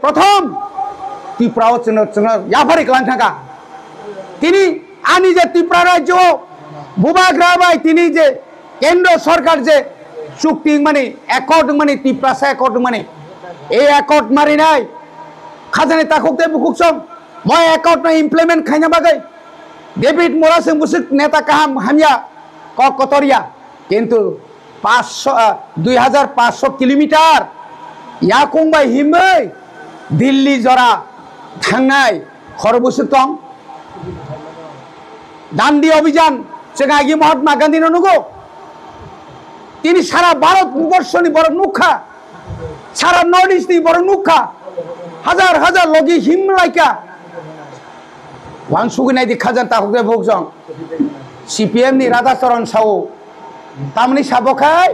প্রথম ত্রিপুরা ইয়াফারি ক্লাং থাকা তিনি আনি যে ত্রিপুরা রাজ্য ভূভাগ রাবাই তিনি যে কেন্দ্র সরকার যে চুক্তি মানে একর্ড মানে ত্রিপুরা একর্ড মানে এই একর্ড মারি নাই খাজানি তাকুকতে বুকুকসং মই একর্ড না ইমপ্লিমেন্ট খাইনা বাগৈ ডেভিড মোরাসিং বুসিক নেতা কাহাম হামিয়া কতরিয়া কিন্তু 2500 কিলোমিটার ইয়াকুংবাই হিমबै দিল্লি জরা थांनाय खरबुसु दं दांडी अभियान जों आगे महात्मा गांधी नुगौ তিনি সারা ভারতবর্ষনি বড় মুখা সারা নর্থ ইস্টনি বড় মুখা হাজার হাজার লগি হিমলাইকা ওয়াংসুগিনাই দি খাজান তাহুকে ভোগজং সিপিএম नि রাধাচরণ সাউ তামনি সাবখাই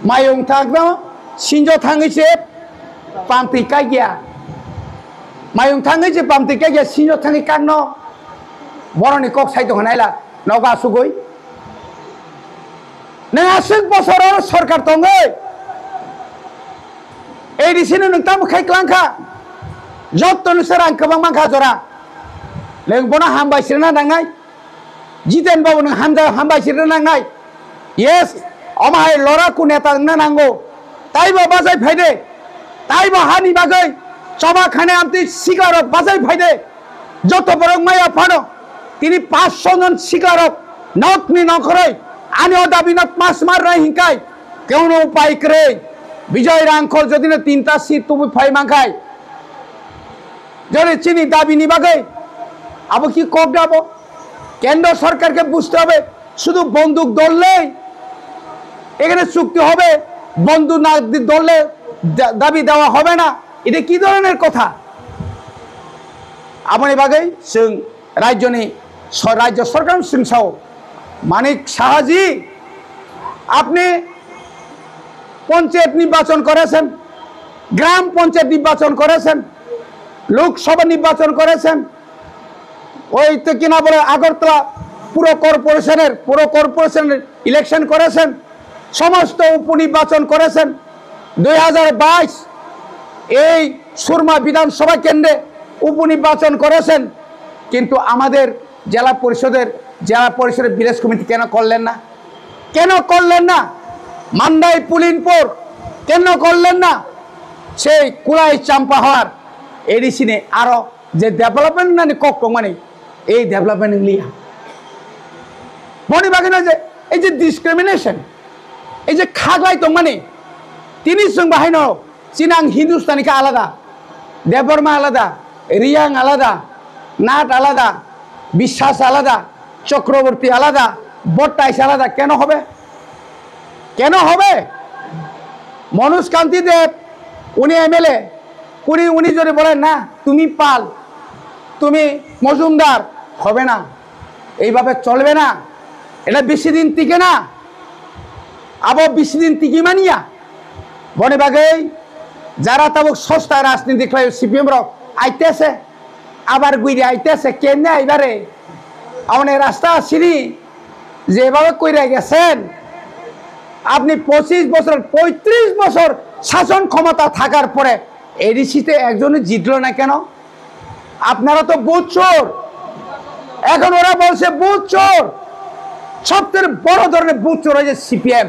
মায়ং থাকনা সিনজ थाङैसे पामति कागिया मायं थाङैसे पामति कागिया सिनज थाङै कागनो बरनि कक साइद होनायला नगा सुगै नों 80 बोसोराव सरकार दङै एडिसिनो नोंथां खायख्लांखा जत्त नोंसोर आं गोबां मांखा जरा लेंबना हामबायसिरना नांनाय जितेन बाबु नों हामबायसिरना नांनाय येस अमाय लराकु नेता नांगौ ताइबा बाजाय फायदे ताइबा हानि बागै सभा खाने आमति सिगारक बाजाय फायदे जत बरं माया फानो তিনি 500 জন सिगारक नकनि नखरै आनि दाबिनात मास मारनाय हिंकाय केउनो उपाय करे विजय रांखर जदिनो 3टा सीट তুমি ফাই মাংখাই যদি চিনি দাবিনি বাগै আবো কি কোপ দাবো কেন্দ্র সরকারকে বুঝতে হবে শুধু বন্দুক ধরলেই এখানে চুক্তি হবে বন্দুক না ধরলে দাবি দেওয়া হবে না এটা কি ধরনের কথা আমনি বাগै जों राज्यनि राज्य सरकार सिंसाव मानिक शाहजी আপনি পঞ্চায়েত নির্বাচন করেছেন গ্রাম পঞ্চায়েত নির্বাচন করেছেন লোকসভা নির্বাচন করেছেন ওই তো কিনা বলে আগরতলা পুরো কর্পোরেশনের ইলেকশন করেছেন সমস্ত উপনির্বাচন করেছেন 2022 এই সুরমা বিধানসভা কেন্দ্রে উপনির্বাচন করেছেন কিন্তু আমাদের জেলা পরিষদের বিলেজ কমিটি কেন করলেন না মান্দাই পুলিনপুর কেন করলেন না সেই কুলাই চাম্পাহার এডিসিনে আরো যে ডেভেলপমেন্ট মানে কক মানে এই ডেভেলপমেন্ট লিয়া মনে বাকি না যে এই যে ডিসক্রিমিনেশন এই যে খাগলাই তো মানে তিনি जों बाहायनो চিনাং হিন্দুস্তানিকে আলাদা দেববর্মা আলাদা রিয়াং আলাদা নাট আলাদা বিশ্বাস আলাদা চক্রবর্তী আলাদা বট্টাইশ আলাদা কেন হবে মনোজ কান্তি দেব উনি এমএলএ উনি যদি বলেন না তুমি পাল তুমি মজুমদার হবে না এইভাবে চলবে না এটা বেশি দিন টিকে না আবার বেশি দিন টিকি মানিয়া বনে বাগै যারা তাবক সস্তা রাজনীতি খেলায় সিপিএম রক আইতেছে আবার গুইরে আইতেছে কেনে আইবারে আপনি রাস্তা আসিনি যেভাবে কইরা গেছেন আপনি 25 বছর 35 বছর শাসন ক্ষমতা থাকার পরে এডিসিতে একজনই জিতলো না কেন আপনারা তো বুথ চোর এখন ওরা বলছে বুথ চোর সবচেয়ে বড় ধরনের বুথ চোর হয়েছে সিপিএম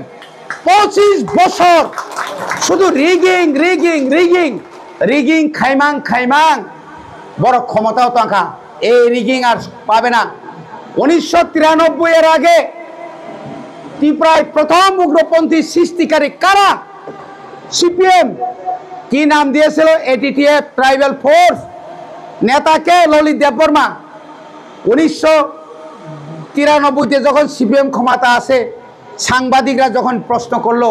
25 বছর শুধু রিগিং খাইমাং বড় ক্ষমতাও তো আঁকা এই রিগিং আর পাবে না 1993 এর আগে ত্রিপুরায় প্রথম উগ্রপন্থী সৃষ্টিকারী কারা সিপিএম কি নাম দিয়েছিল এটিটিএফ ট্রাইবাল ফোর্স নেতাকে ললিত দেববর্মা 1993 যখন সিপিএম ক্ষমতা আসে সাংবাদিকরা যখন প্রশ্ন করলো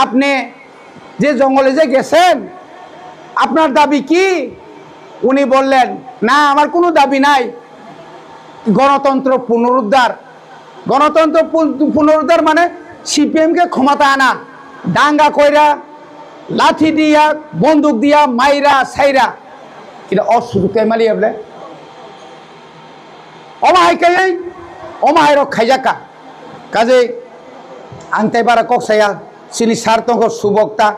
আপনি যে জঙ্গলে যে গেছেন আপনার দাবি কি উনি বললেন না আমার কোনো দাবি নাই গণতন্ত্র পুনরুদ্ধার মানে সিপিএম কে ক্ষমতা আনা দাঙ্গা কইরা লাঠি দিয়া বন্দুক দিয়া মাইরা সাইরা এটা অসুরকে মালি বলে অমাহাই খাইজাকা কাজে আনতে পারা কক্সাইয়া চিনি সার্থক সুবক্তা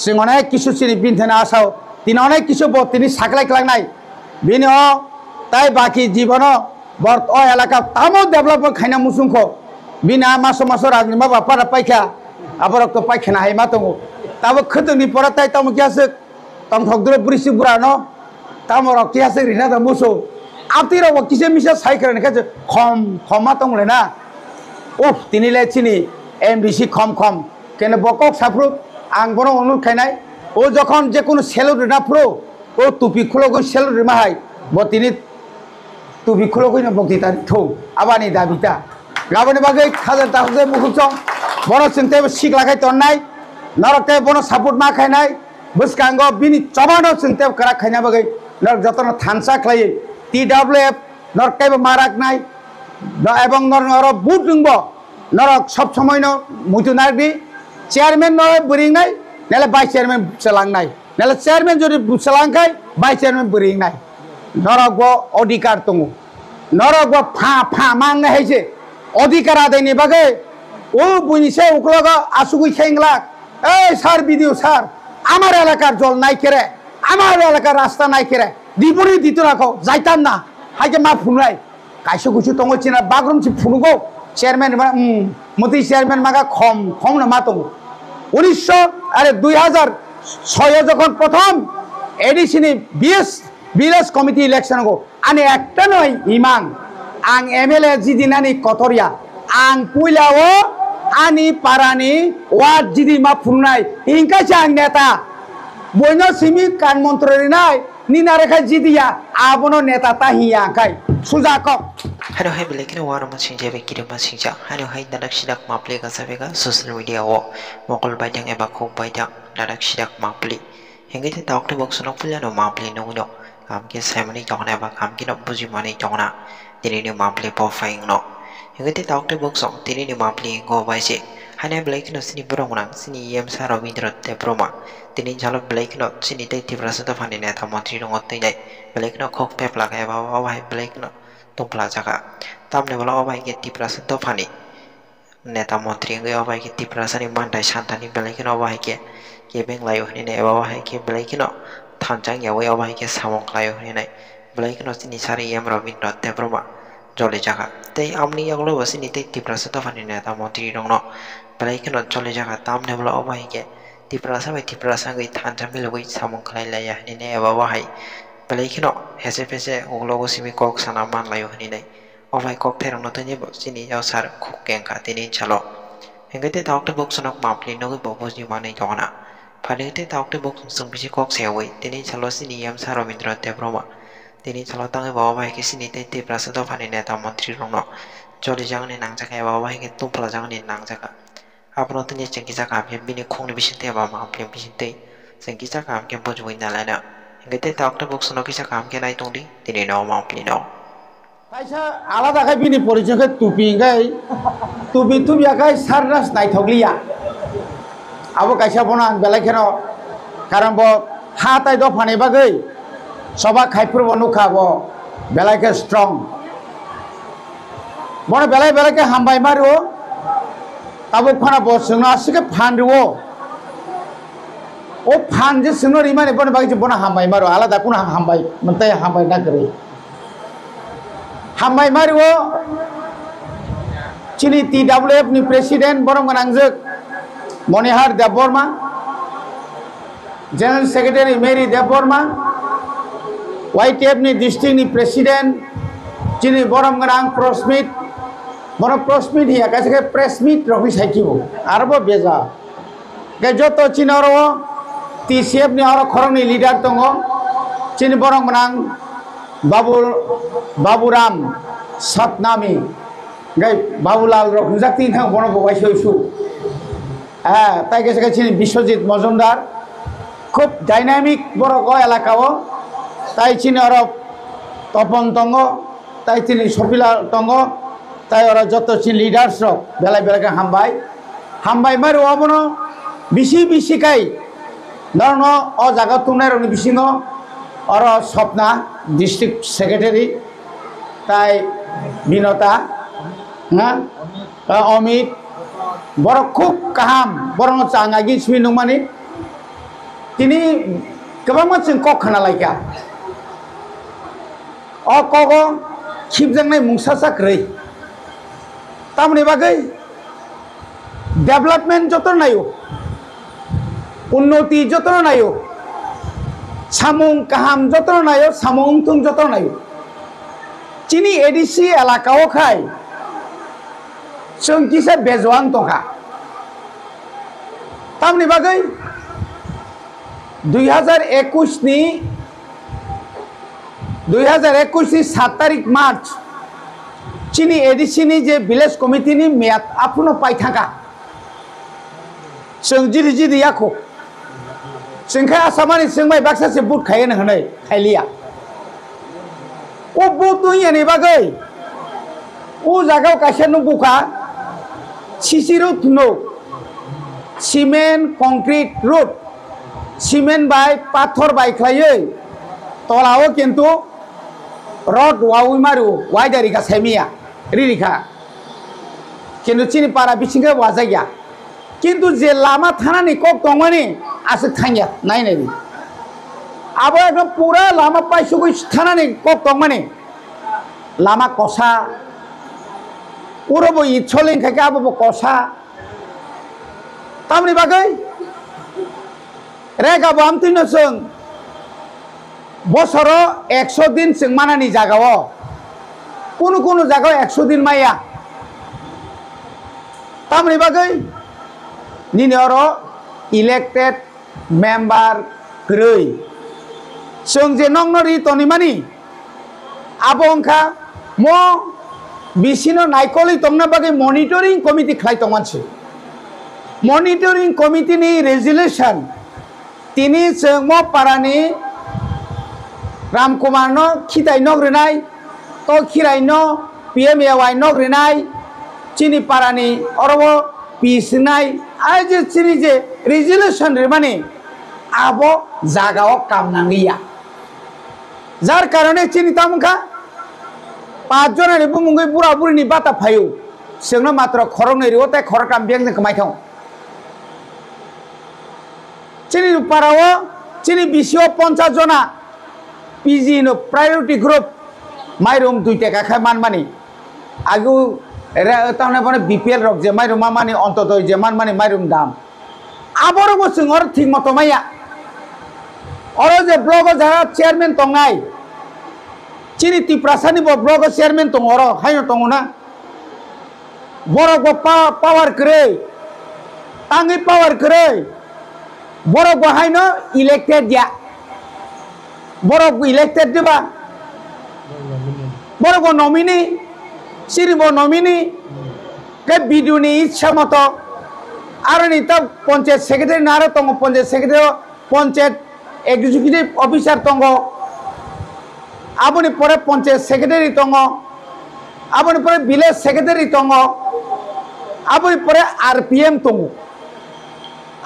जों अनेक किसु सिनि बिनथेना आसाव তিনি অনেক কিছু তিনি সাকলাই খেলাंनाय बिनि তাই বাকি জীবন বর্ত এলাকা তামো ডেভেলপমেন্ট খাইনা মুসুंखौ बिना मासो मासो राजनिमा बापारा पाइखा आबरक तो पाइखाना हाय मा दङ ताबो खोदोंनि पराताय तामो कियासो तम थगद्र बुरिसि बुरानो तामो रक कियासो रिना द मुसो आपतिरो किसे मिसा साइखरन खाजो खम खमा दंलेना उफ तिनिले चिनि एमडीसी खम खम केने बकक साफ्रु आं बनो अनुरोध खायनाय ও যখন যে কোনো সেলুট না পুরো ও টুপি খুলো গই সেলুট মাহাই বতিনি টুপি খুলো গই না বক্তৃতা থৌ আবানি দাবিতা গাবনি বাগে খাজার তাহলে মুখুচং বড় চিন্তা শিখলাখাই তন্নাই নরকে বড় সাপোর্ট মা খাইনাই বসকাঙ্গ বিনি চবানো চিন্তা করা খাইনা বাগে নর যতন থানসা খাই টিডব্লিউএফ নরকে মারাক নাই এবং নর বুট রংব নরক সব সময় ন মুইতু নারবি চেয়ারম্যান নয় বরিং নাই নেলে ভাইস চেয়ারম্যান চালাंनाय নেলে চেয়ারম্যান যদি চালাंखाय ভাইস চেয়ারম্যান বরিंनाय নরক অধিকার দङ নরক ফা ফা মাংनाय হইছে অধিকার আদায়নি বাগে ও বুইনিছে উকলগা আসুগুই খেংলা এই স্যার ভিডিও স্যার আমার এলাকার জল নাই কেরে আমার এলাকার রাস্তা নাই কেরে দিবনি দিত রাখো যাইতাম না হাইকে মা ফুনরাই কাইসো কিছু দङ চিনা বাগরুমছি ফুনুগো চেয়ারম্যান মতি চেয়ারম্যান মাগা খম খম না মা দङ 2006 যখন প্রথম এডিসিনি বিএস কমিটি ইলেকশন গো আনি একটা নয় ইমান आं एमएलए जिदिनानि कटरिया आं पुइलाओ आनि पारानि वार्ड जिदि मा फुंनाय इंकासे आं नेता बयनो सिमि कान मन्त्रनि नाय निना रेखा जिदिया आबनो नेता ताहिया काय सुजाकक Hano hai belekina wara masing jabe kiri masing ja hano hai dadak sidak maple ka sabega social media wo mokol baidang eba khok baidang dadak sidak maple hingga te talk to box no punya no maple no no kam ke samani jona ba kam ki no buji mani jona tini ni maple po faing no hingga te talk to box song tini ni maple go bai se hana belekina sini burong nang sini yem sa robindro te proma tini jalo belekina sini te tibrasa ta fani neta mantri no ngotte jai belekina khok pep lagai ba ba belekina topla jaga tamne bola obai ke tiprasa to fani neta mantri ngai obai ke tiprasa ni mandai santani belekina obai ke beng layo ni ne obai ke belekina thanjang yawe obai ke samong layo ni ne belekina sini sari yem robindro te proma jole jaga tei amni yaglo wasini te tiprasa to fani neta mantri rongno belekina jole jaga tamne bola obai ke tiprasa bai tiprasa ngai thanjang milogoi samong khlai laya ni ne obai belekino hese pese uglogo simi kok sana man layo ni nei obai kok therang no tani sini yaw sar khok kengka tini chalo hengate doctor box nok mapli no bo bo ji mane jona phalete doctor box sung bisi kok sewei tini chalo sini yam sar robindro te broma tini chalo tangai bo obai ke sini te te prasa to phani neta mantri rongno joli jang ni nang jaka bo obai ke tumpla jang ni nang jaka apno tini chengki jaka phe bini khongni bisinte ba mapli bisinte chengki jaka ke bojoi na lana Gete doctor box no kisa kam ke nai tongdi tini no mampli no kaisa alada kai bini porijoy ke tupi gai tupi akai sarnas nai thoglia abo kaisa bono ang belai kheno karon bo ha tai do phani bagai soba khaipur bo nukha bo belai ke strong bono belai ke hambai maru tabo khana bo sungna asike phanruo ओ फान जे सुनो रिमाने बन बागी बना हामबाय मारो आलादा कुन हामबाय मनताय हामबाय ना करे हामबाय मारो चिनी टीडब्ल्यूएफ नि प्रेसिडेंट बरम गनांजक मनिहार देबबर्मा जनरल सेक्रेटारी मेरी देबबर्मा वाईटीएफ नि डिस्ट्रिक्ट नि प्रेसिडेंट चिनी बरम गनां प्रेसमिट बरम प्रेसमिट हिया कासे प्रेसमिट रखि साइकिबो आरबो बेजा के जतो चिनरो TCF ni orang korang ni leader tongo cini borong menang Baburam Satnami gai Babulal rok jakti thang bono bawai soisu tai ke cini Biswajit Majumdar খুব dynamic বড় গ এলাকাও তাই চিনি ওরা তপন তঙ্গ তাই চিনি সপিলা তঙ্গ তাই ওরা যত চিনি লিডার্স রক বেলা বেলাকে হামবাই মারি অবনো বিশি কাই ধরন অ জায়গা তুমনাই রনি বিশিং অর স্বপ্না ডিস্ট্রিক্ট সেক্রেটারি তাই বিনতা হ্যাঁ অমিত বড় খুব কাহাম বরং চাঙ্গাগি সুই নমানি তিনি गोबां मानसि कक खोनालायगा अ कक खिबजांनाय मुंसा साख्रै तामनि बागै डेभलपमेंट जतन नायो उन्नति जतन नायो सामुं काहाम जतन नायो सामुं तुं जतन नायो चिनी एडिसी एलाकाओ खाय जों किसे बेजवान दंखा तामनि बागै 2021 नि 7 तारिख मार्च चिनी एडिसी नि जे विलेज कमिटी नि मेयाद आपुनो पाइथांगा जों जिरि जिरि याखौ जोंखाय आसामानि जोंबाय बाक्सासे बुट खायनो हनै खायलिया ओ बुट नि बागै ओ जागाव कासेनो बुका सीसी रोड नो सीमेंट कंक्रीट रोड सीमेंट बाय पाथर बाय खायै तलाव किन्तु रड वाउ मारु वाइदारि का सेमिया रिरिखा किन्तु चिनि पारा बिसिंगा वाजाया किन्तु जे लामा थानानि कक दंमानि आसे थांया नायनाय आबो एकदम पूरा लामा पाइसुगै थानानि कक दंमानि लामा कसा उरबो इच्छलिं खायका आबो कसा तामनि बागै रेगा बामतिनो जों बसरो 100 दिन जों मानानि जागाव कुनु जागाव 100 दिन माया तामनि बागै निनरो इलेक्टेड मेंबर ग्रै जों जे नंनरि तनिमानि आबंखा मो बिसिनो नायकलि तंना बागै मॉनिटरिंग कमिटी खाय तंमानसि मॉनिटरिंग कमिटी नि रेजोल्यूशन तिनी जों मो पारानि रामकुमार नो खिदाय नग्रिनाय तो खिराय नो पीएमएवाई नग्रिनाय चिनी पारानि अरबो पिसनाय आज चिनी जे रेजोल्यूशन रे माने आबो जागाव काम नांगिया जार कारणे चिनी तामखा 5 जनानि बुमुंगै बुरा बुरिनि बाता फायो जोंनो मात्र खरंनै रिवताय खरकाम बेंग जों कमायथाव चिनी पाराव चिनी बिसिओ 50 जना पीजी नो प्रायोरिटी ग्रुप माइरुम 2 टाका खाय मानमानि आगु तामने बने बीपीएल रक जे माइरुम मामानि अंतदय जे मानमानि माइरुम दाम आबरबो जोंर ठीक मतो माया और जे ब्लॉग जारा चेयरमैन तंगाय चिनी तिप्रासानि बो ब्लॉग चेयरमैन तंगरो हायो तंगना बरगो पावर करे तांगै पावर करे बरगो हायनो इलेक्टेड या बरगो इलेक्टेड दिबा बरगो नॉमिनी सिरिबो नॉमिनी के बिदुनि इच्छा मतो आरनि त पंचायत सेक्रेटारि नारो तंगो panchayat secretary panchayat executive officer तंगो आबनि परे पंचायत सेक्रेटारि तंगो आबनि परे विलेज सेक्रेटारि तंगो आबनि परे आरपीएम तंगो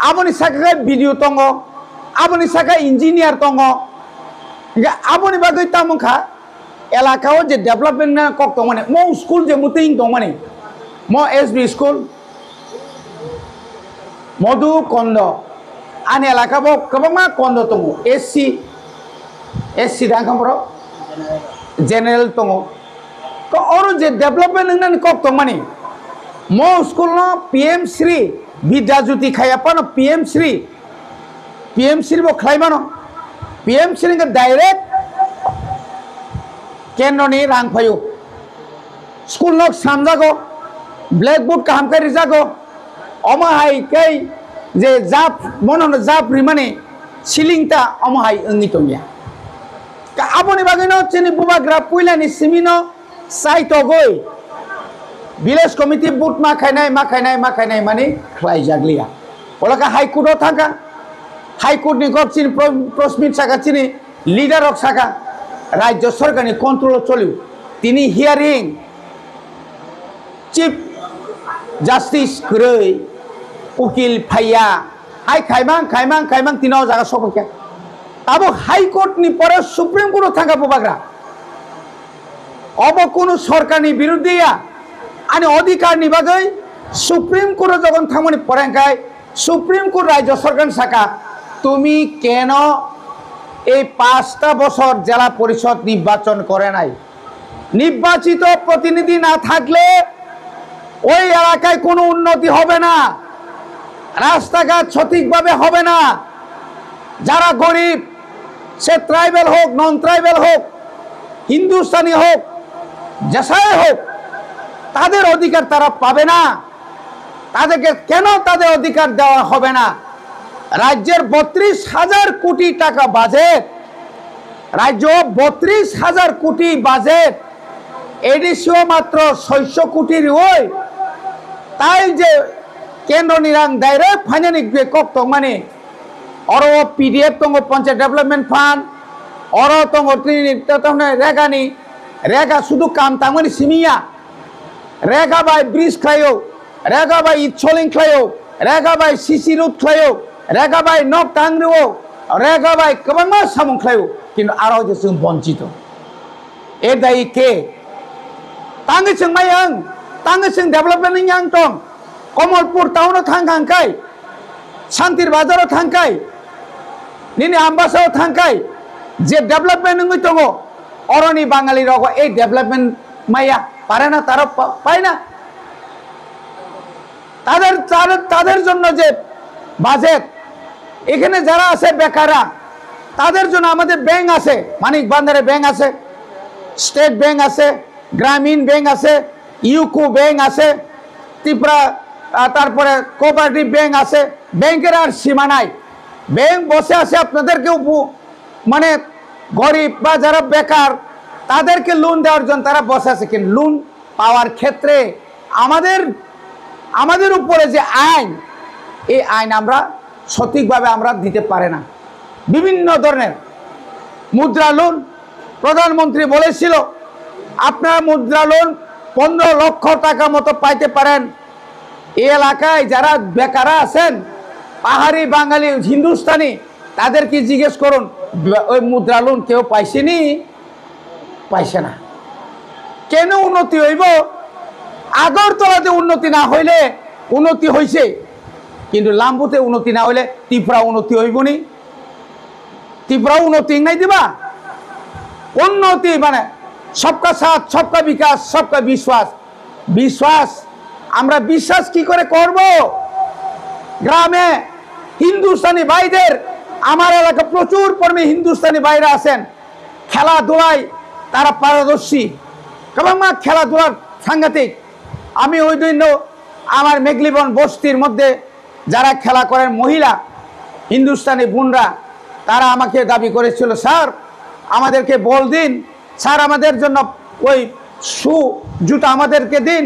आबनि साका वीडियो तंगो आबनि साका इंजीनियर तंगो आबनि बागै तामखा एलाकाओ जे डेवलपमेंट कक तंगमाने मो स्कूल जे मुतिं तंगमाने मो एसबी स्कूल मधु कोंड आने एलाका बो गोबां कोंड तंगो एससी दाखमरो जेनेरेल तंगो तो और जे डेवलपमेंट नन कक तंगमाने मो स्कूल नो पीएम श्री विद्याज्योति खायापन पीएम श्री बो खलायमानो पीएम श्री के डायरेक्ट केन्द्रनि रां फायो स्कूल नो सामजागो ब्लैकबोर्ड काम करि जागो अमाहाय कै जे जाप मनन जाप रिमाने सिलिंगता अमाहाय अंगि तंगिया का आबनि बागैनो चिनि बुबाग्रा पुइलानि सिमिनो साइट गय विलेज कमिटी बुट माखायनाय माने खलाय जागलिया ओलाका हाई कोर्ट थाका हाई कोर्ट नि गपसिन प्रस्मित साका चिनि लीडर अफ साका राज्य सरकार नि कंट्रोल चलिउ तिनी हियरिंग चीफ जस्टिस ग्रै उकिल फाइया हाई खाइमां तिनाव जागा सपके ताबो हाई कोर्ट नि परे सुप्रीम कोर्ट थाका बुबाग्रा अब कोनो सरकार नि बिरुद्धेया आनी अधिकार नि बागै सुप्रीम कोर्ट जगन थांमनि परेंखाय सुप्रीम कोर्ट राज्य सरकार साका तुमी केन এই 5টা বছর জেলা পরিষদ নির্বাচন করে নাই। নির্বাচিত প্রতিনিধি না থাকলে ওই এলাকায় কোনো উন্নতি হবে না, রাস্তাঘাট সঠিকভাবে হবে না। যারা গরিব, সে ট্রাইবেল হোক, নন ট্রাইবেল হোক, হিন্দুস্তানি হোক, যেসাই হোক, তাদের অধিকার তারা পাবে না। তাদেরকে কেন তাদের অধিকার দেওয়া হবে না? রাজ্যের 32,000 কোটি টাকা বাজেট, রাজ্য 32,000 কোটি বাজেট, এডিসিও মাত্র 600 কোটির ওই। তাই যে কেন্দ্র নিরাং ডাইরেক্ট ফাইনানিক বেকক মানে অর পিডিএফ তঙ্গ পঞ্চায়েত ডেভেলপমেন্ট ফান্ড অর তঙ্গ রেগানি রেগা শুধু কাম তামনি সিমিয়া রেগা বাই ব্রিজ খাইও, রেগা বাই ইচ্ছলিং খাইও, রেগা বাই সিসি রুট খাইও, রেগা বাই নক টাংরিও, রেগা বাই गोबां सामुं खाइयो, কিন্তু আরো যে जों বঞ্চিত। এ দায়ী কে? তাঙ্গে जों मायं तांगे जों डेभेलपमेंट yang dong, कमलपुर टाउन थांखांखाय, शान्तिर बाजाराव थांखाय, निनि आम्बासाव थांखाय, जे डेभेलपमेंट नङै दङ अरनि बाङालि रावखौ এই डेभेलपमेंट माया পারে না, তারা পায় না। তাদের জন্য যে বাজেট, এখানে যারা আছে বেকাররা, তাদের জন্য আমাদের ব্যাংক আছে, মানিক বান্দারে ব্যাংক আছে, স্টেট ব্যাংক আছে, গ্রামীণ ব্যাংক আছে, ইউকো ব্যাংক আছে, ত্রিপুরা তারপরে কোঅপারেটিভ ব্যাংক আছে। ব্যাংকের আর সীমা নাই, ব্যাংক বসে আছে আপনাদেরকেও মানে গরিব বা যারা বেকার তাদেরকে লোন দেওয়ার জন্য তারা বসে আছে। কিন্তু লোন পাওয়ার ক্ষেত্রে আমাদের উপরে যে আইন, এই আইন আমরা সঠিকভাবে আমরা দিতে পারে না। বিভিন্ন ধরনের মুদ্রা লোন, প্রধানমন্ত্রী বলেছিল আপনারা মুদ্রা লোন 15 লক্ষ টাকা মতো পাইতে পারেন। এই এলাকায় যারা বেকাররা আছেন, পাহাড়ি, বাঙালি, হিন্দুস্তানি, তাদেরকে জিজ্ঞেস করুন ওই মুদ্রা লোন কেউ পাইছেনি? পাইছে না। কেন উন্নতি হইব? আগরতলাতে উন্নতি না হইলে উন্নতি হয়েছে, কিন্তু লাম্বুতে উন্নতি না হইলে ত্রিপুরা উন্নতি হইবনি? ত্রিপুরা উন্নতি নাই দিবা। উন্নতি মানে সবকা সাথ, সবকা বিকাশ, সবকা বিশ্বাস। বিশ্বাস আমরা বিশ্বাস কি করে করব? গ্রামে হিন্দুস্তানি ভাইদের, আমার এলাকা প্রচুর পরিমাণে হিন্দুস্তানি ভাইরা আছেন, খেলাধুলায় তারা পারদর্শী, কেমন খেলাধুলার সাংঘাতিক। আমি ওই দিন আমার মেঘলিবন বস্তির মধ্যে যারা খেলা করেন মহিলা হিন্দুস্তানি বোনরা, তারা আমাকে দাবি করেছিল স্যার আমাদেরকে বল দিন, স্যার আমাদের জন্য ওই শু জুতা আমাদেরকে দিন।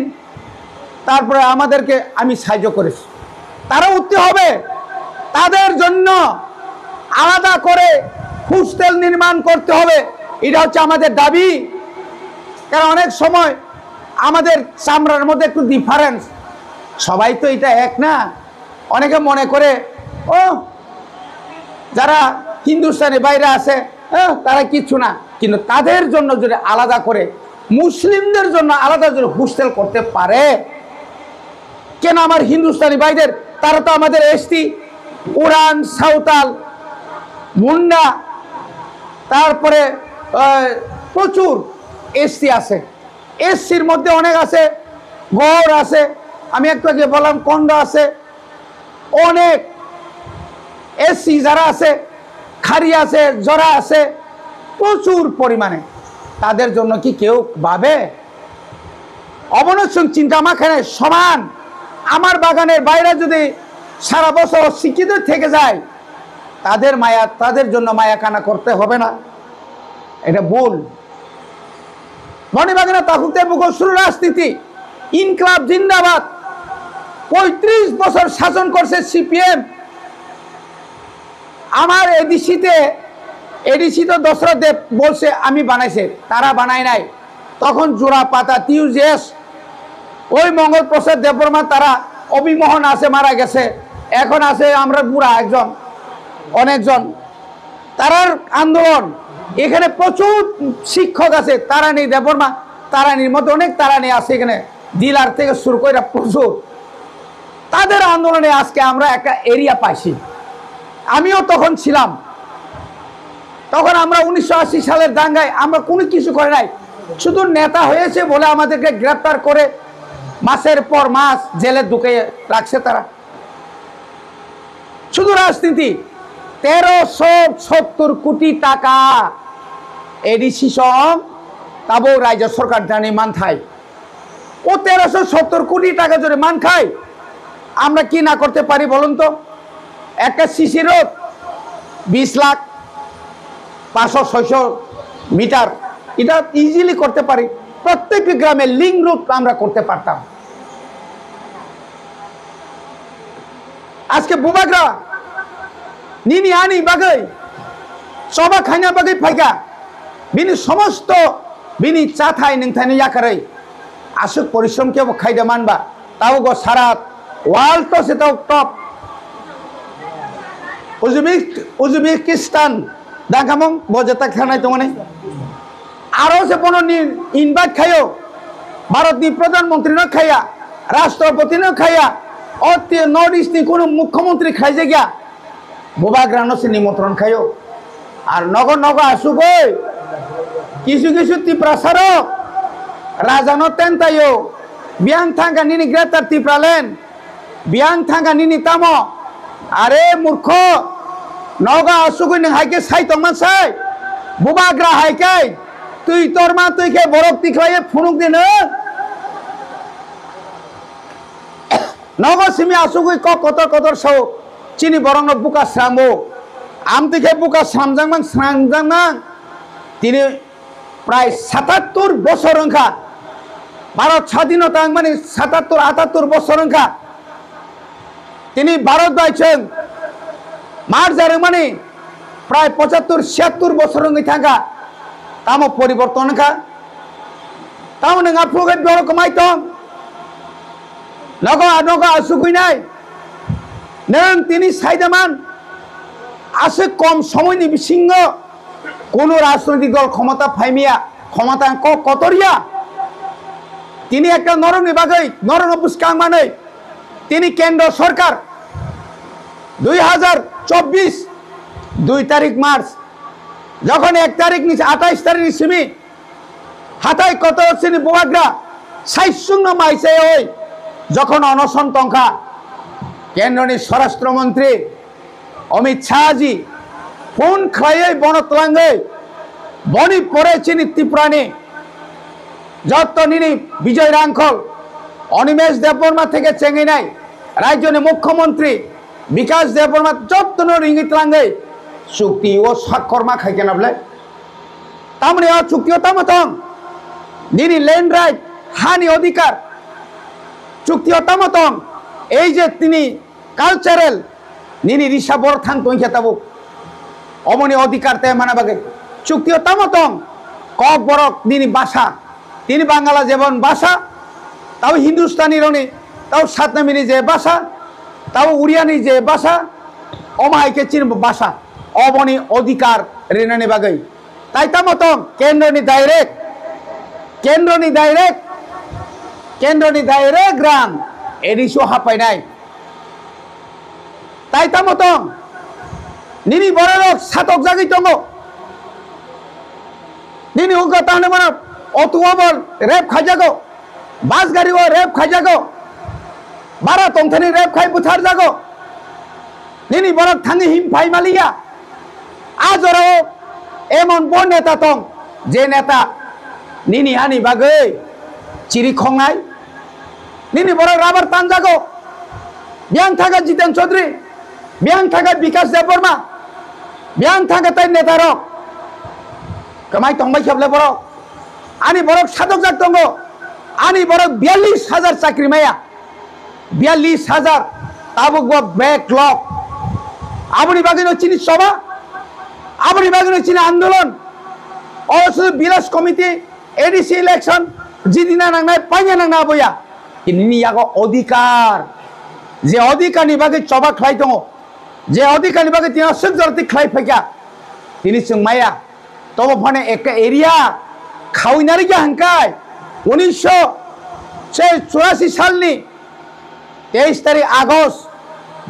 তারপরে আমাদেরকে আমি সাহায্য করেছি। তারা উঠতে হবে, তাদের জন্য আলাদা করে হোস্টেল নির্মাণ করতে হবে। এটা হচ্ছে আমাদের দাবি। কারণ অনেক সময় আমাদের চামড়ার মধ্যে একটু ডিফারেন্স, সবাই তো এটা এক না। অনেকে মনে করে ও যারা হিন্দুস্তানি বাইরে আছে তারা কিছু না, কিন্তু তাদের জন্য যদি আলাদা করে, মুসলিমদের জন্য আলাদা যদি হোস্টেল করতে পারে, কেন আমার হিন্দুস্তানি ভাইদের, তারা তো আমাদের এসটি, উড়ান, সাঁওতাল, মুন্ডা, তারপরে প্রচুর এসসি আছে। এসসির মধ্যে অনেক আছে, গৌড় আছে, আমি একটু আগে বললাম কন্ড আছে, অনেক এসসি যারা আছে, খারি আছে, জরা আছে, প্রচুর পরিমাণে। তাদের জন্য কি কেউ ভাবে? অবনশন চিন্তা মাখানে সমান। আমার বাগানের বাইরে যদি সারা বছর শিক্ষিত থেকে যায়, তাদের মায়া, তাদের জন্য মায়া কানা করতে হবে না? এটা ভুল। মণিবাগানে তাকুতে মুখশ্রু রাজনীতি, ইনকলাব জিন্দাবাদ। 35 বছর শাসন করছে সিপিএম। আমার এডিসি তো দশরথ দেব বলছে আমি বানাইছে, তারা বানায় নাই। তখন জোড়া পাতা টিউজেস, ওই মঙ্গল প্রসাদ দেববর্মা, তারা অভিমোহন আছে, মারা গেছে, এখন আছে আমরা বুড়া একজন, অনেকজন। তারার আন্দোলন, এখানে প্রচুর শিক্ষক আছে, তারানি দেববর্মা, তারানির মধ্যে অনেক তারানি আছে এখানে, ডিলার থেকে শুরু করে প্রচুর। তাদের আন্দোলনে আজকে আমরা একটা এরিয়া পাইছি। আমিও তখন ছিলাম, তখন আমরা 1980 সালের দাঙ্গায় আমরা কোনো কিছু করে নাই, শুধু নেতা হয়েছে বলে আমাদেরকে গ্রেপ্তার করে মাসের পর মাস জেলে ঢুকে রাখছে তারা। শুধু রাজনীতি 1370 কোটি টাকা এডিসি সম তাবো রাজ্য সরকার জানি মান খায়। ও 1370 কোটি টাকা জোরে মান খায়। আমরা কি না করতে পারি বলুন তো? একটা সিসি রোড 20 লাখ 500-600 মিটার এটা ইজিলি করতে পারি। প্রত্যেক গ্রামে লিঙ্ক রোড আমরা করতে পারতাম। আজকে বুবাগ্রা নিনি আনি বাগৈ সবা খাইনা বাগৈ ফাইকা বিনি সমস্ত বিনি চাথাই नोंथांनि याकारै आसुक परिश्रम के खाइदे मानबा ताव गो सारा वर्ल्ड तो से तो टॉप उज्बेकिस्तान दागामं बजता खानाय तो माने आरो से बनो नि इनवाइट खायो भारतनि प्रधानमंत्री न खाया राष्ट्रपति न खाया और नॉर्थ ईस्ट नि कोनो मुख्यमंत्री खाइजे गया बुबाग्रानो से निमंत्रण खायो और नगर नगर आसुक किसु किसु तिप्रासार राजानो तेंतायो बियांग थांगा निनि ग्रेटर तिप्रालेन बियांग थांगा निनि तामो अरे मूर्ख नगा आसुक नों हाइके साइतंग मानसाय बुबाग्रा हाइके तुई तोर मा तुई के बरक तिख्लाये फुनुक दिनो नगा सिमी आसुक क कतर कतर सौ चिनी बरंग बुका स्रामो आम तिखे बुका स्रामजांग तिनि प्राय 77 बছর ओंखा भारत स्वाधीनता माने 77-78 बছর ओंखा तिनि भारत बायचों मार जारे माने प्राय 75-76 बছর ओंखै थांगा तामो परिवर्तन का तामो नों आफुगे बेर कमाय दं नगा आसुगैनाय नों तिनि साइदामान आसे कम समयनि बिसिंग কোনো রাজনৈতিক দল ক্ষমতা ফাইমিয়া ক্ষমতা কতরিয়া তিনি একটা নরঙ্গি বাগৈ নরঙ্গ পুস্কাং মানে তিনি কেন্দ্র সরকার 2024 2 তারিখ মার্চ যখন 1 তারিখ নিচে 28 তারিখ সিমি হাতাই কত শ্রেণী বুবাগ্রা 60 মাইসে ওই যখন অনশন টঙ্কা কেন্দ্রনি স্বরাষ্ট্রমন্ত্রী অমিত শাহজি फोन खाए बनतलांगे बनी पड़े चिनी त्रिपुरानी जत निनी विजय रांखल अनिमेश देवबर्मा থেকে চেঙ্গি নাই राज्यनि मुख्यमंत्री विकास देवबर्मा जत इंगित लांगे चुक्ति ओ स्वाक्षरमा खाइके नाबले तामने ओ चुक्ति ओ तामतं निनी लैंड राइट हानि अधिकार चुक्ति ओ तामतं এই যে তিনি কালচারাল নিনি রিসা বড় থাং তুই খেতাবো অমনি অধিকার তে মানাবাগে চুক্তিও তামতং কক বরক নিনি ভাষা তিনি বাংলা যেমন ভাষা তাও হিন্দুস্তানি রনি তাও সাতনামিনি যে ভাষা তাও উড়িয়ানি যে ভাষা অমাইকে চিন ভাষা অমনি অধিকার রেনানি বাগে তাই তামতং কেন্দ্রনি ডাইরেক্ট গ্রাম এডিসো হাপাই নাই তাই তামতং নিনি বড় সাতক জাগি দङ নিনি উগা তাহলে মানে অতুয়াবল রেপ খাইজাগো বাস গাড়ি ও রেপ খাইজাগো বারা তংথানি রেপ খাই বুথার জাগো নিনি বড় থাঙ্গি হিম ফাই মালিয়া আজর এমন বড় নেতা দङ যে নেতা নিনি হানি বাগে চিরি খংনাই নিনি বড় রাবার টান জাগো বিয়াং থাকা জিতেন চৌধুরী বিয়াং থাকা বিকাশ দেববর্মা बियांग थांगे ताई नेता रक कमाई तंबाई खेबले बरक आनी बरक साधक जाग दङ आनी बरक 42,000 चाकरी माया 42,000 ताबुक बैकलग आबुनि बागिनो चिनी सभा आबुनि बागिनो चिनी आंदोलन और शुद्ध बिलास कमिटी एडीसी इलेक्शन जिदिना नांनाय पाइना नांना बया किनि यागो अधिकार जे अधिकारनि बागै चबा खाइ दङ जे अधिकारी बागे तिना सुख जरती खाई फैका तिनी जों माया तब फने एक एरिया खाविनारि के हंकाय 1984 सालनि 23 तारिख आगस्ट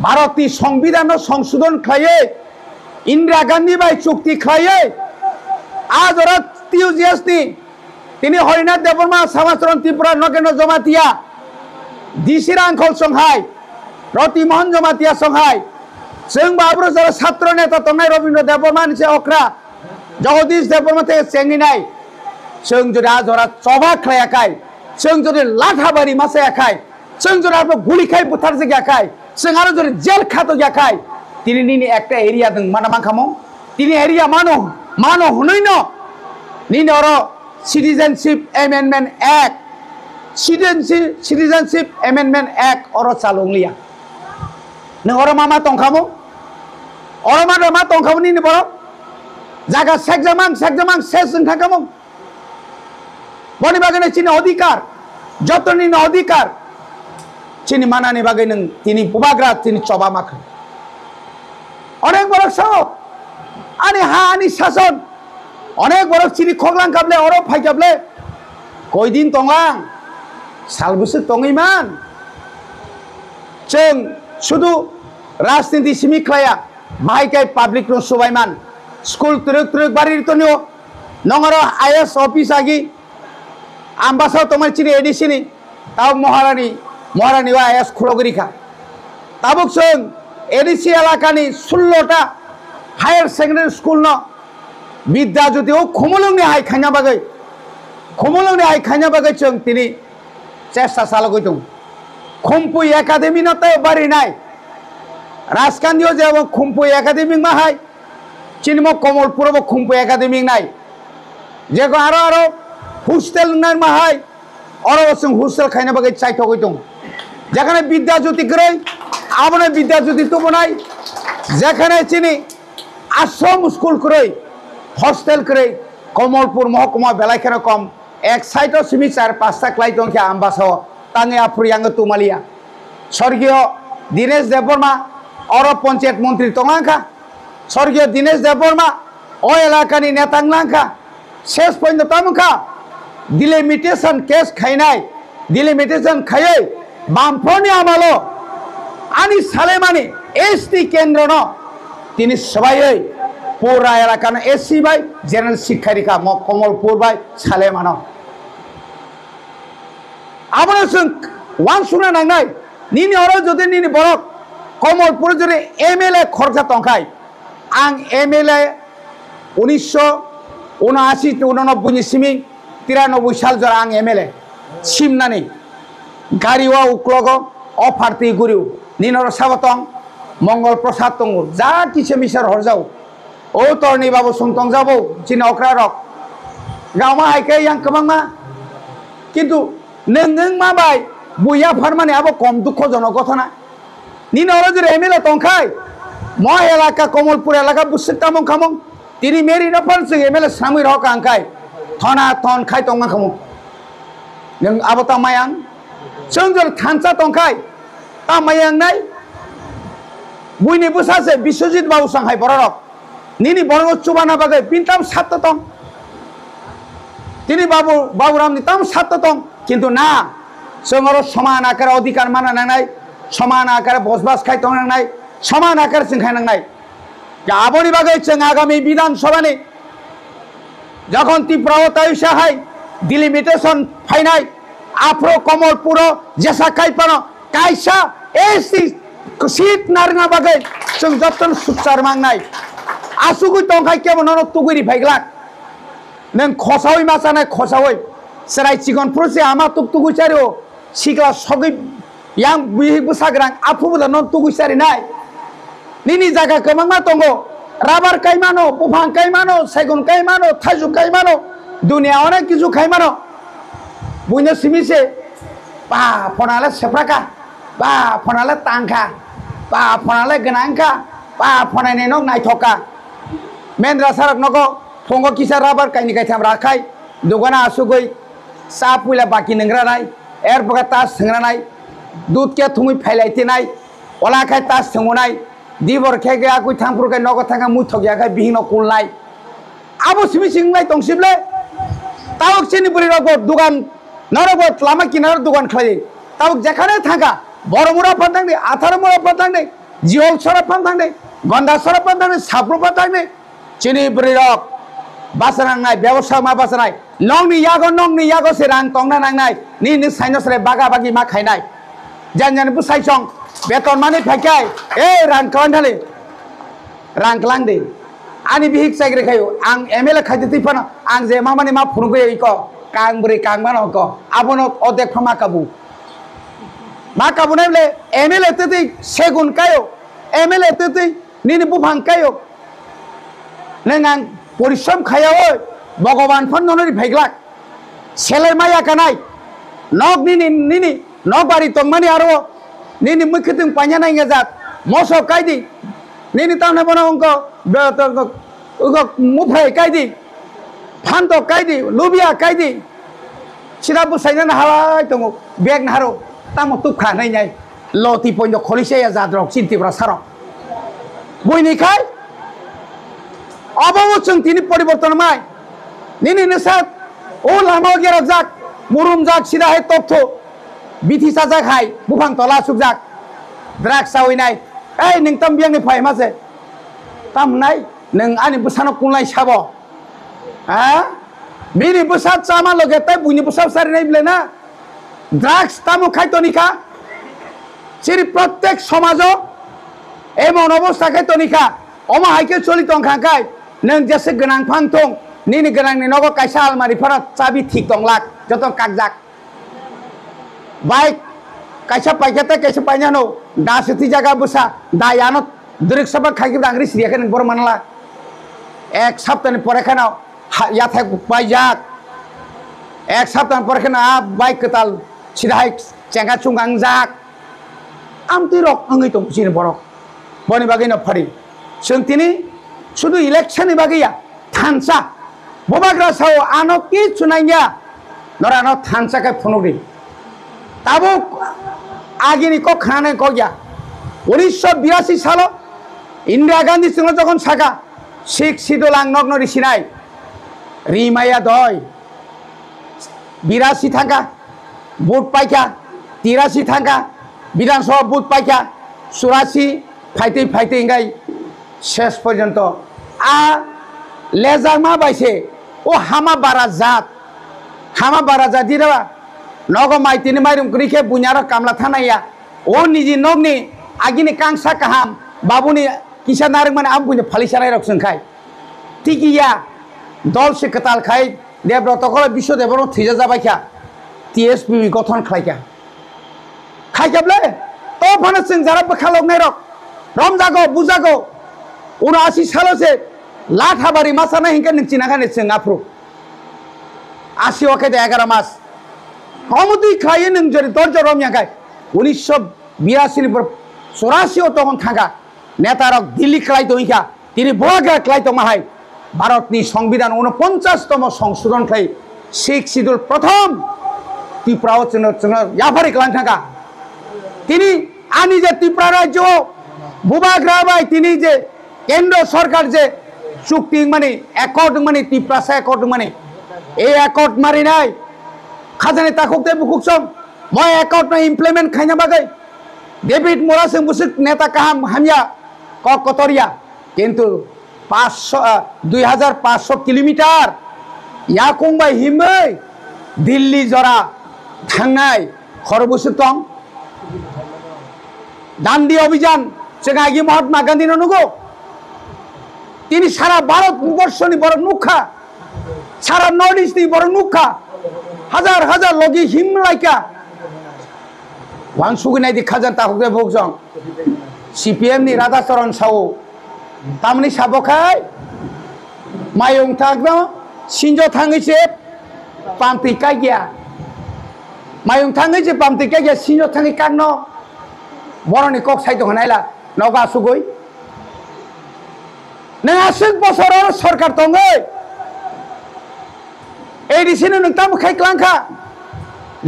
भारतनि संविधान संशोधन खाये ইন্দিরা গান্ধী বাই চুক্তি খাইয়ে আজ ওরা টিউজিএসনি তিনি হরিনাথ দেববর্মা সমাজরণ ত্রিপুরা নগেন্দ্র জমাতিয়া ডিসির আঙ্কল সংহাই রতিমোহন জমাতিয়া সংহাই जों बाबुर जरा छात्र नेता तंनाय रवीन्द्र देबबर्मा से अख्रा जगदीश देबबर्मा থেকে চেঙ্গিনাই जों যদি আজ ওরা চবা খায়াকাই जों যদি লাঠাবাড়ি মাসায়াকাই जों যদি আর গুলি খাই বুথারছে গাকাই जों আর যদি জেল খাতো গাকাই তিনি নিনি একটা এরিয়া দং মানা মাখামো তিনি এরিয়া মানো হুনইন নিনি ওর citizenship amendment act citizenship amendment act ওর চালংলিয়া नों और मा तंखामो और मा तंखामो नि बर जागा सेकजामां सेस जों थाखामो बनि बागै चिनि अधिकार जतनि अधिकार चिनि मानानि बागै नों तिनि पुबाग्रा तिनि चबा माखो अनेक बरक सो आनि हा आनि शासन अनेक बरक चिनि खगलां काबले और फाइ काबले कय दिन तंगां सालबुसो तंगैमान जों शुद्ध राजनीति सिमिख्लाया माइकाय पाब्लिक नो सुबायमान स्कूल तुरुक बारी तो नो नंगरो आईएएस ऑफिस आगी आम्बासाव तमार चिनि एडिसिनी ताव महारानी वा आईएएस खुलगरिखा ताबुक जों एडिसि एलाकानि 16टा हायर सेकेंडारि स्कूल न विद्या जुदिओ खुमुलुंनि हाय खायना बागै जों तिनि चेष्टा चालगै दं खुम्पु एकाडेमी नते बारी नाय राजकान्दियो जेबो खुम्पु एकाडेमी माहाय चिनिमो कमलपुरबो खुम्पु एकाडेमी नाय जेको आरो हस्टेल नाय माहाय और जों हस्टेल खायना बागै चाइथगै दं जेखाने विद्याज्योति ग्रै आबने विद्याज्योति तो बनाय जेखाने चिनि आश्रम school grey hostel grey Kamalpur महकुमा बेलायखेना कम एक साइटो सिमिचार 5टा क्लाइ दंखे आम्बासाव तांगे आफुरियांग तुमालिया स्वर्गीय दिनेश देबबर्मा और पंचायत मंत्री तंगांखा स्वर्गीय दिनेश देबबर्मा ओ एलाकानि नेतांलांखा शेष पॉइंट तमखा डिलिमिटेशन केस खाइनाय डिलिमिटेशन खायै बामफ्रनि आमालो आनि सालेमानि एसटी केंद्र न तिनि सबायै पूरा एलाकानो एससी बाय जनरल शिक्षारिखा कमलपुर बाय सालेमानो आबनो जों वान सुना नांनाय निनि अरो जदि निनि बरक कमलपुर जदि एमएलए खरजा तंखाय आं एमएलए 1979 89 नि सिमिं 93 साल जरा आं एमएलए सिमनानि गारिवा उक्लग अफारति गुरिउ निनर साबतं मंगल प्रसाद तंगु जा किसे मिसार हरजाव ओ तरनि बाबु संतं जाबो चिन अक्रा रक गावमा हायके यां कबांमा किन्तु नों मा बाय बुया फारमाने आबो कम दुखजनक घटना निन और जे एमएलए तंखाय म एलाका कमलपुर एलाका बुसिता मंखामं तिनि मेरि नफल से एमएलए सामिर हक आंखाय थना थन खाय तंगा खामं नों आबो तामायां जोंजोर थानसा तंखाय तामायां नाय बुइनि बुसासे बिश्वजित बाबु सांहाय बररक निनि बरग चुबाना बागै पिनताम सात तं तिनि बाबुरामनि ताम सात तं किन्तु ना जोंरो समान आकार अधिकार माना नांनाय समान आकार बसबास खाय तंनांनाय समान आकार जों खायनांनाय आबनि बागै जों आगामी विधानसभानि जखन त्रिपुरा तायसाहाय डिलिमिटेशन फाइनाय आफ्रो कमलपुर जेसा खायपानो कायसा एससी सीट नारना बागै जों जतन सुचार मांगनाय आसुगु तंखाय केबो न तुगुरि फाइग्लाक नों खसावै मासानाय खसावै सेराय चिकन प्रोसे आमा तुगु चारो सिगला सगै yang bih busagrang apu bulan non tugu sari nai nini jaga kemang ma tongo rabar kai mano pufang kai mano segun kai mano thaju kai mano dunia orang kisu kai mano bunya simise ba phonale sepraka ba phonale tangka ba phonale genangka ba phonane nok nai thoka mendra sarak noko phongo kisa rabar kai ni kai tham rakai dogana asugoi sa puila baki nengra nai er boga tas sengra nai दूध के थुमी फैलाइते नाय ओला खाय तास थंगुनाय दिबर खे गया कोइ थांपुर के नग थांगा मु थगिया खाय बिहिनो कुलनाय आबो सिमि सिंनाय तंसिबले तावक चिनि बुरि रगो दुकान नरगो लामा किनार दुकान खलाय तावक जेखाने थांगा बरमुरा फानथांदे आथारमुरा फानथांदे जिहल सरा फानथांदे গন্ধা সরপন্থানে সাপ্রপাতাইনে চিনি বৃরক বাসা নাংনাই ব্যবসা মা বাসা নাই নংনি ইয়াগো সে রাং টংনা নাংনাই নি নি সাইনসরে বাগা বাগি মা খাইনাই জান জান বুসাই সং বেতন মানে ফাইকাই এ রাং কান্ধালে रां कलां दे आनी बिहिक साइग्रे खायो आं एमएलए खाइते तिफाना आं जे मामानि मा फुनुगै इको कां ब्रै कां मानो को आबनो अदेक फमा काबु नायले एमएलए तेति सेगुन कायो एमएलए तेति निनि बुफां कायो नों आं परिश्रम खायो भगवान फन ननि फाइग्लाक सेले माया कानाय नग निनि नग बारि तंमानि आरो निनि मुखितिं पाnya नाय गेजात moso कायदि Nini tahu na bono ongko mufai kaidi, phanto kaidi, lubia kaidi, sirabu sayna na halai tongo beg na haro, tamu tukha nai nai, loti ponjo kholise ya zadrok cinti brasaro. Bui ni kai, abawu chung tini poriborton mai, nini nesat, o lama gerak jak, murum jak sida hai toptho, bithi sajak hai, bufang tola subjak, drak sawi nai. Eh, neng tambiang ni fai mase, tam nai, neng ani busano kunlai sabo, ah, bini busat sama loge tay bunyi busat sari nai bile na, drugs tamu khai tonika, siri protek somajo, emon obosta khai tonika, oma hai ke choli tong khangkai, neng jese genang phangtong, nini genang ni nogo kaisa almari phara chabi thik tong lak, jotong kakjak, baik. Kaisa paikete kaisa painano daseti jaga busa dayano durik sabak khagi dangri siria kan bor manala ek saptan pore khana ya thak paijak ek saptan pore khana baik ketal sidai cengga chungang jak amti rok angai tong sini borok boni bagai na phari sengtini sudu election ni bagai ya thansa bobagra sao ano ki chunainya nora no thansa kai phonuri tabuk आगे निको खाने को गया 1982 सालो इंदिरा गांधी सिंह जखन साका शिख सिदोलांग नग्न रिसिनाय रिमाया दय 82 थांगा बुट पाइका 83 थांगा विधानसभा बुट पाइका 84 फाइते फाइते इंगाय शेष पर्यंत आ लेजार मा बाइसे ओ हामा बारा जात दिराबा Nogo mai tini mai rum krike bunyara kamla thana ya o niji nogni agini kangsa kaham babuni kisa naring man am punya phalisarai rok sengkai tikiya dol se katal khai debrot kole bisho debro thija jabai kha TSP গঠন খাইকা খাইকাবলে তো ফানা sing jara bakhalok nai rok rom jago bujago 79 salo se lathabari masana hinka ning china khane sing afro 80 oke de 11 mas কমতি খাইয়ে নং জরি দরজা রমিয়া গায় 1982 পর 84 তখন থাকা নেতারক দিল্লি ক্লাইতো ইকা তিনি বড়গা ক্লাইতো মাহাই ভারতনি সংবিধান 49তম সংশোধন খাই শেখ সিদুল প্রথম ত্রিপুরা চন ইয়াফারি ক্লাং থাকা তিনি আনি যে ত্রিপুরা রাজ্য ভূভাগ রাবাই তিনি যে কেন্দ্র সরকার যে চুক্তি মানে অ্যাকর্ড মানে ত্রিপুরা অ্যাকর্ড মানে এই অ্যাকর্ড মারি নাই খাজানে তাকুকতে বুকুকসম মই অ্যাকাউন্ট না ইমপ্লিমেন্ট খাইনা বাগৈ ডেভিড মোরাসিং বুসিক নেতা কাহাম হামিয়া কতরিয়া কিন্তু 2500 কিলোমিটার ইয়াকুংবাই হিমৈ দিল্লি জরা থাংনাই খরবুসুতং দান্ডি অভিযান সেগাগি মহাত্মা গান্ধী ননুগো তিনি সারা ভারতবর্ষনি বড় মুখা সারা নর্থ ইস্টনি বড় মুখা হাজার হাজার লগি হিমলাইকা ওয়াংসুগি নাইদি খাজান তাকুকে ভোগজং সিপিএম नि রাধাচরণ সাউ তামনি সাবখাই মায়ং থাকনো সিনজ থাঙ্গিছে পামতি কাইয়া মায়ং থাঙ্গিছে পামতি কাইয়া সিনজ থাঙ্গি কাকনো বরনি কক সাইতো হনাইলা নগা সুগই নে 80 বছরের সরকার তঙ্গই এই দিছিনো নংতাম খাই ক্লাংখা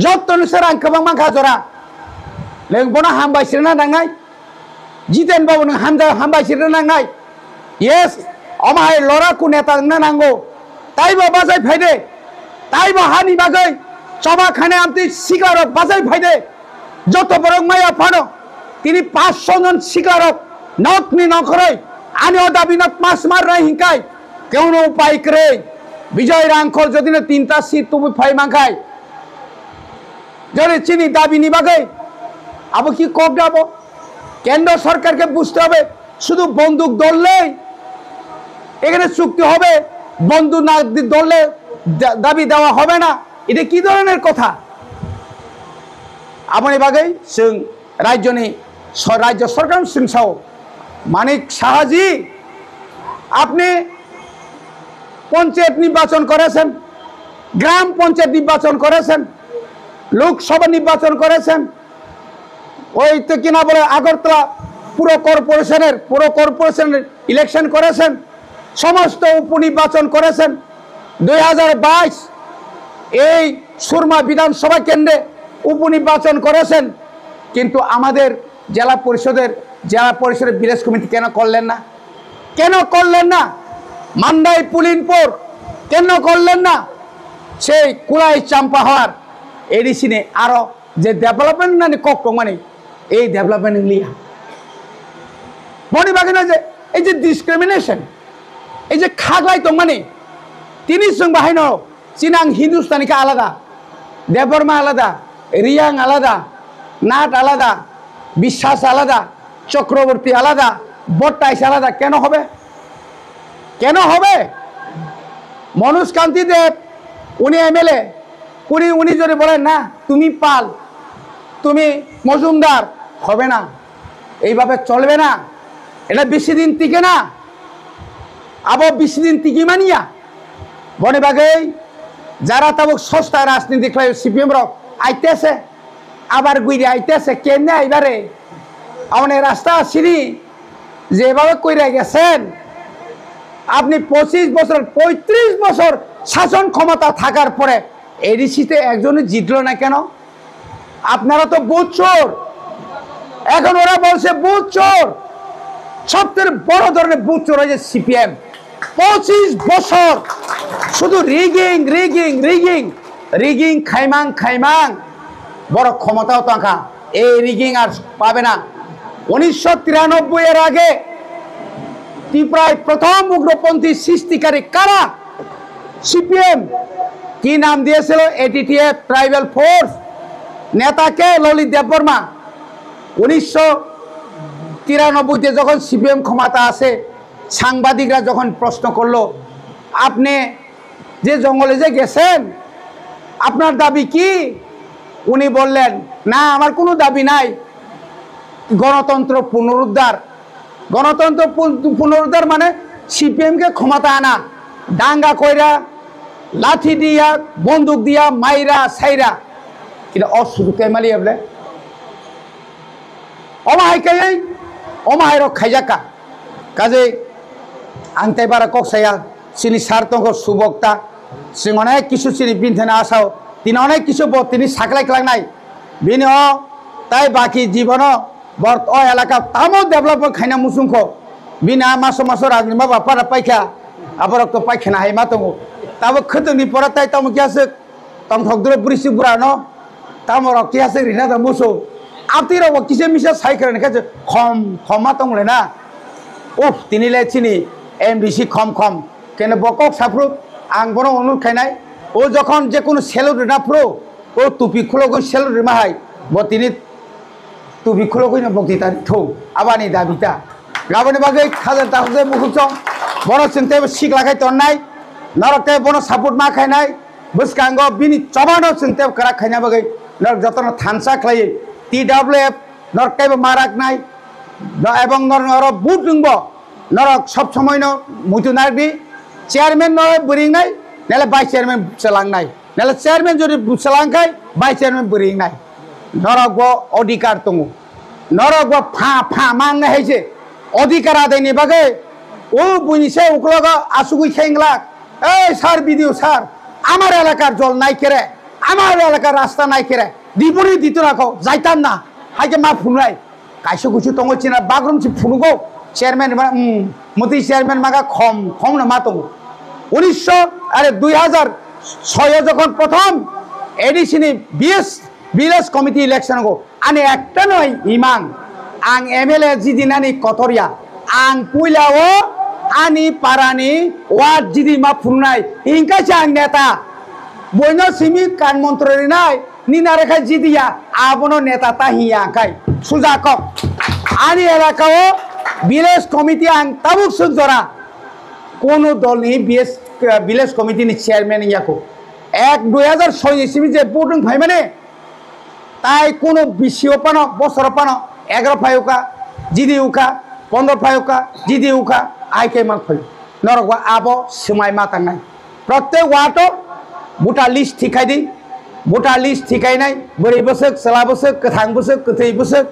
যত্তন সেরাং কবাং মাংখা জরা लेंबोना हामबाय सिरना नांगाय जितेन बाबू नों हामबाय सिरना नांगाय यस अमाय लरा कु नेता नांगौ ताइबा बाजाय फायदे ताइबा हानि बागै चबा खाने आमति सिगारक बाजाय फायदे যত বড় মায়া ফানো তিনি 500 জন সিগারক नौकनी नौकरै आने दाबी नत मास मार रहे हिंकाय क्यों न उपाय करे विजय रांखल যদি না 3টা সিট তুমি ফাই মাখাই যদি চিনি দাবি নিবাগে আবো কি কোপ যাবো কেন্দ্র সরকারকে বুঝতে হবে শুধু বন্দুক ধরলেই এখানে চুক্তি হবে বন্দুক না ধরলে দাবি দেওয়া হবে না এটা কি ধরনের কথা আমার বাগে जों রাজ্যনি রাজ্য সরকার সিংসাও মানিক সাহাজি আপনি পঞ্চায়েত নির্বাচন করেছেন গ্রাম পঞ্চায়েত নির্বাচন করেছেন লোকসভা নির্বাচন করেছেন ওই তো কিনা বলে আগরতলা পুরো কর্পোরেশনের ইলেকশন করেছেন সমস্ত উপনির্বাচন করেছেন 2022 এই সুরমা বিধানসভা কেন্দ্রে উপনির্বাচন করেছেন কিন্তু আমাদের জেলা পরিষদের বিলেজ কমিটি কেন করলেন না মান্দাই পুলিনপুর কেন করলেন না সেই কুলাই চাম্পাহার এডিসিনে আরো যে ডেভেলপমেন্ট মানে কক মানে এই ডেভেলপমেন্ট লিয়া মনে বাকি না যে এই যে ডিসক্রিমিনেশন এই যে খাগলাই তো মানে তিনি जों बाहायनो চিনাং হিন্দুস্তানিকে আলাদা দেববর্মা আলাদা রিয়াং আলাদা নাট আলাদা বিশ্বাস আলাদা চক্রবর্তী আলাদা বট্টাইশ আলাদা কেন হবে মনোজ কান্তি দেব উনি এমএলএ উনি যদি বলেন না তুমি পাল তুমি মজুমদার হবে না এইভাবে চলবে না এটা বেশি দিন টিকে না আবার বেশি দিন টিকি মানিয়া বনে বাগে যারা তব সস্তা রাজনীতি খেলে সিপিএম আইতেছে আবার গুইরে আইতেছে কেমনে আইবারে আপনি রাস্তা আসিনি যেভাবে কইরা গেছেন আপনি 25 বছর 35 বছর শাসন ক্ষমতা থাকার পরে এডিসিতে একজনই জিতলো না কেন আপনারা তো বুথ চোর এখন ওরা বলছে বুথ চোর সবচেয়ে বড় ধরনের বুথ চোর হয়েছে সিপিএম 25 বছর শুধু রিগিং খাইমাং বড় ক্ষমতাও টাকা এই রিগিং আর পাবে না 1993 এর আগে ত্রিপুরায় প্রথম উগ্রপন্থী সৃষ্টিকারী কারা সিপিএম কি নাম দিয়েছিল এটিটিএফ ট্রাইবাল ফোর্স নেতাকে ললিত দেববর্মা 1993 যখন সিপিএম ক্ষমতা আসে সাংবাদিকরা যখন প্রশ্ন করলো আপনি যে জঙ্গলে যে গেছেন আপনার দাবি কি উনি বললেন না আমার কোনো দাবি নাই গণতন্ত্র পুনরুদ্ধার মানে সিপিএম কে ক্ষমতা আনা দাঙ্গা কইরা লাঠি দিয়া বন্দুক দিয়া মাইরা সাইরা কিন্তু অসুখে মালি বলে অমাহাই খাইজাকা কাজে আনতে বারা ককসাইয়া চিনি সার্থক সুবক্তা जों अनेक किसु चिनि बिनथेना आसाव তিনি অনেক কিছু তিনি সাকলাই নাই বিনি তাই বাকি জীবন বর্ত এলাকা তামো ডেভেলপমেন্ট খাইনা মুসুংখ বিনা মাস রাজনিমা বাপারা পাইখা আবার তো পাইখানা হাই মাতঙ্গো তাবো খতনি পড়া তাই তামো কি আছে তম ঠকদরে বুড়িসি বুড়া ন তামো কি আছে রিনা দ মুসো আতির কিসে মিশা সাইকেল নেখাছে খম মাতংলে না উফ তিনি লে চিনি এমডিসি খম কেন বকক সাফরু आं बनो अनुरोध खायनाय ओ जखन जे कोनो सेलुट ना प्रो ओ टुपि खुलगो सेलुट माहाय बतिनि टुपि खुलगो न बक्तिता थौ आबानि दाबिता गाबनि बागै खाजा ताखै मुखुचो बनो चिन्ते सिक लागाय तन्नाय नरके बनो सापोर्ट मा खायनाय बसकांगो बिनि चबानो चिन्ते करा खायना बागै नर जतन थानसा खलाय टीडब्ल्यूएफ नरकेबो माराकनाय एवं नर बुट दंबो नर सब समय न मुजुनारबि चेयरमैन नय बुरिंनाय नेले भाइस चेयरमैन चलांनाय नेले चेयरमैन जदि चलांखाय भाइस चेयरमैन बुरिंनाय नरगो अधिकार दङ नरगो फा मांगनो हायसे अधिकार आदायनि बागै ओ बुनिसे उकलगा आसुगुइ खेंगला ए सार बिडिओ सार আমার এলাকার জল নাই কেরে আমার এলাকার রাস্তা নাই কেরে দিবনি দিত রাখো যাইতাম না হাইকে মা ফুনরাই কাইসো কিছু তঙ্গ চিনা বাগরমসি ফুনুগো চেয়ারম্যান মতি চেয়ারম্যান মাগা খম না মা তঙ্গ 2006 যখন প্রথম এডিসিনি বিএস কমিটি ইলেকশন গো আনে একটা নয় ইমাং आं MLA जिदिनानि कटरिया आं पुइलाओ आनि पारानि वार्ड जिदिमा फुंनाय इंकासे आं नेता बयनो सिमी कान मन्त्री नाय निना रेखा जिदिया आबनो नेता ताहिया आंखाय सुजाकक आनि एलाकाओ विलेज कमिटी आं ताबुक सुजरा कोनो दलनि विलेज कमिटीनि चेयरमैन याको एक 2006 इस्वी जे बोर्डिंग भाई माने ताई कोनो बिसिओ पानो बसर पानो 11 फायुका जिदि उका 15 फायुका जिदि उका आइके मान फै नरगवा आबो समाय मातांनाय प्रत्येक वाटो बुटा लिस्ट थिखायदि बुटा लिस्ट थिखायनाय बोरै बोसोक सला बोसोक कथां बोसोक कथै बोसोक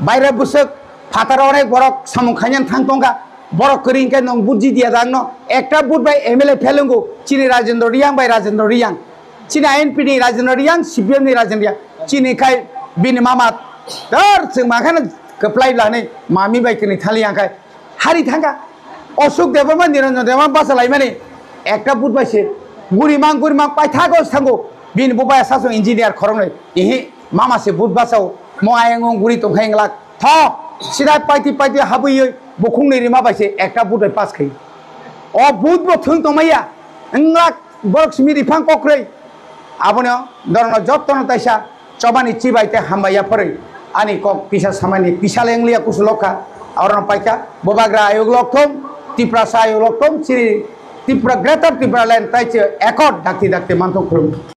बायरा बोसोक फाताराव अनेक बरक सामु खायनान थांतंगा बरक करिंके नं बुद्धि दिया दांनो एकटा बुट बाय MLA फेलंगो चिनि राजेंद्र रियां बाय राजेंद्र रियां चिनि INP नि राजेंद्र रियां CPM नि राजेंद्र रियां चिनि खाय बिनि मामा दर जों माखाने कप्लायब्लानै मामि बायकनि थालियाखाय हारि थांगा अशोक देवबर्मा निरंजन देवबर्मा बासा लायमाने एकटा बुट बायसे गुरिमां पायथागो थांगो बिनि बबाया सासो इंजिनियर खरंनै इहि मामासे बुट बासाव मआयंग गुरि तंखायंला थ सिदा पाइति हाबैयै बखुंनै रिमा बायसे एकटा बुट पास खै अ बुट बो थों तमाया इंला बरक्समि रिफां कक्रै आबनो दरनो जत्तन ताइसा चबानि चिबायते हामबाया फरै आनि कक पिसा सामानि पिसा लेंलिया कुसुलका औरन पाइका बबाग्रा आयोग लक्थम तिप्रा आयोग लक्थम चिरि तिप्रा ग्रेटर तिप्रा लैंड ताइचे एकट दाक्ति मानथं खुरुम